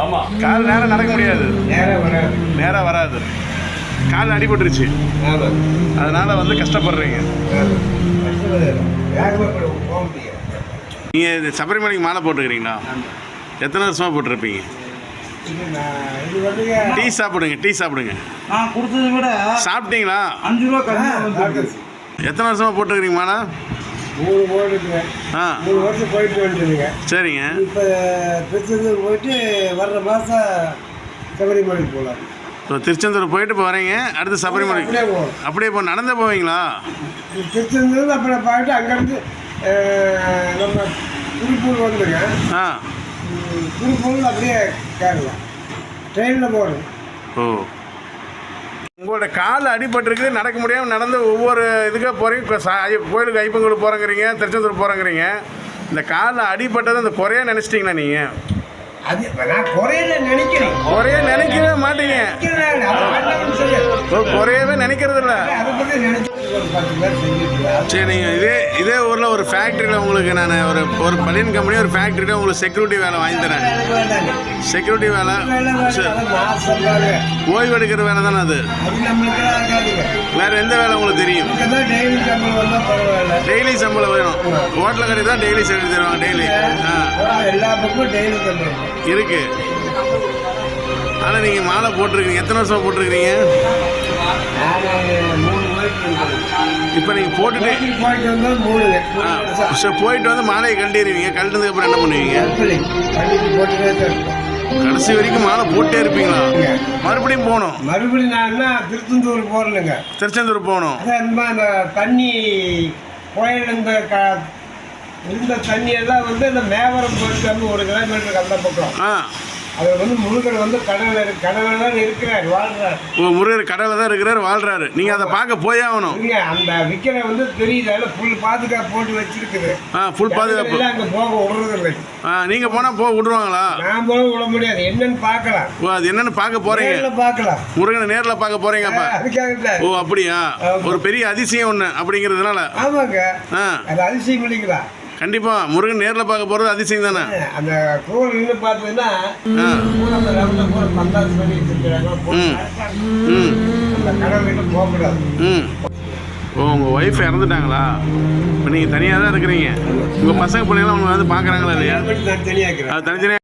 ஆமாம், கால் நேரம் நடக்க முடியாது, நேராக வராது, கால் அடிபட்டுருச்சு, அதனால் வந்து கஷ்டப்படுறீங்க. நீங்கள் இது சபரிமலைக்கு மாலை போட்டுக்கிறீங்களா? எத்தனை வருஷமாக போட்டிருப்பீங்க? டீ சாப்பிடுங்க, டீ சாப்பிடுங்க. கொடுத்ததை விட சாப்பிட்டீங்களா? 5 ரூபா கம்மி. எத்தனை வருஷமாக போட்டுக்கிறீங்க மாலை? 3 போட்டுருக்கேன். 3 வருஷம் போயிட்டு வந்துட்டுங்க. சரிங்க. இப்போ திருச்செந்தூர் போயிட்டு வர்ற மாதம் சபரிமலைக்கு போகலாம். இப்போ திருச்செந்தூர் போயிட்டு இப்போ வரீங்க, அடுத்து சபரிமலை அப்படியே இப்போ நடந்து போவீங்களா? திருச்செந்தூர் அப்புறம் போயிட்டு அங்கேருந்து நம்ம திருப்பூர் வந்துங்க. திருப்பூரில் அப்படியே கேரளா ட்ரெயினில் போகணும். ஓ, உங்களோட கால் அடிபட்டுருக்கு, நடக்க முடியாமல் நடந்து ஒவ்வொரு இதுக்காக போகிறீங்க. கோயிலுக்கு ஐப்பங்கூர் போகிறேங்கிறீங்க, திருச்செந்தூர் போகிறேங்கிறீங்க. இந்த காலில் அடிபட்டது அந்த குறைய நினச்சிட்டிங்களா நீங்கள்? அது நான் குறையில நினைக்கிறேன். குறைய நினைக்கவே மாட்டீங்க. குறையவே நினைக்கிறது இல்லை. சரி, நீங்கள் இதே ஊரில் ஒரு ஃபேக்ட்ரியில் உங்களுக்கு நான் ஒரு பலியன் கம்பெனி ஒரு ஃபேக்ட்ரியில் உங்களுக்கு செக்யூரிட்டி வேலை வாங்கி தரேன். செக்யூரிட்டி வேலை, ஓய்வு எடுக்கிற வேலை தானே அது? வேறு எந்த வேலை உங்களுக்கு தெரியும்? டெய்லி சம்பளம் வேணும். ஹோட்டல் கடை தான் டெய்லி செஞ்சு தருவாங்க. டெய்லி எல்லா பக்கமும் டெய்லி இருக்கு. ஆனால் நீங்கள் மாலை போட்டிருக்கீங்க, எத்தனை வருஷம் போட்டிருக்கிறீங்க? இப்போ நீங்கள் போட்டுட்டு போயிட்டு வந்து மாலையை கழட்டிடுவீங்க. கழட்டினதுக்கு அப்புறம் என்ன பண்ணுவீங்க? கடைசி வரைக்கும் மாலை போட்டே இருப்பீங்களா? மறுபடியும் போகணும். மறுபடியும் நான் திருச்செந்தூர் போகிறேங்க. திருச்செந்தூர் போகணும். அந்த தண்ணி கோயில் இந்த தண்ணியெல்லாம் வந்து இந்த மேவரம் போயிட்டு 1 கிலோமீட்டருக்கு அந்த பக்கம். அதில் வந்து முருகர் வந்து கடவுள் தான் இருக்கிறார், வாழ்றார். ஓ, முருகர் கடவுள் தான் இருக்கிறார், வாழ்றாரு. நீங்கள் அதை பார்க்க போயே ஆகணும். அந்த விக்கிரம் வந்து தெரியுது, அதில் ஃபுல் பாதுகாப்பு போட்டு வச்சிருக்குது. ஃபுல் பாதுகாப்பு. அங்கே போக விடுறது. நீங்கள் போனால் போக விடுவாங்களா? நான் போக விட முடியாது. என்னன்னு பார்க்கலாம். ஓ, அது என்னன்னு பார்க்க போறீங்க? பார்க்கலாம். முருகனை நேரில் பார்க்க போறீங்கப்பா? அதுக்காக. ஓ, அப்படியா? ஒரு பெரிய அதிசயம் ஒன்று அப்படிங்கிறதுனால. ஆமாங்க, அது அதிசயம் இல்லைங்களா? கண்டிப்பா, முருகன் நேரில் பார்க்க போறது அதிசயம் தானே. அந்த கோவில் நின்று பார்த்தீங்கன்னா ஓ, உங்கள் ஒய்ஃப் இறந்துட்டாங்களா? இப்போ நீங்கள் தனியாக தான் இருக்கிறீங்க. உங்கள் பசங்க பிள்ளைங்களாம் அவங்க வந்து பார்க்குறாங்களா இல்லையா? தனியாக தனித்தனியாக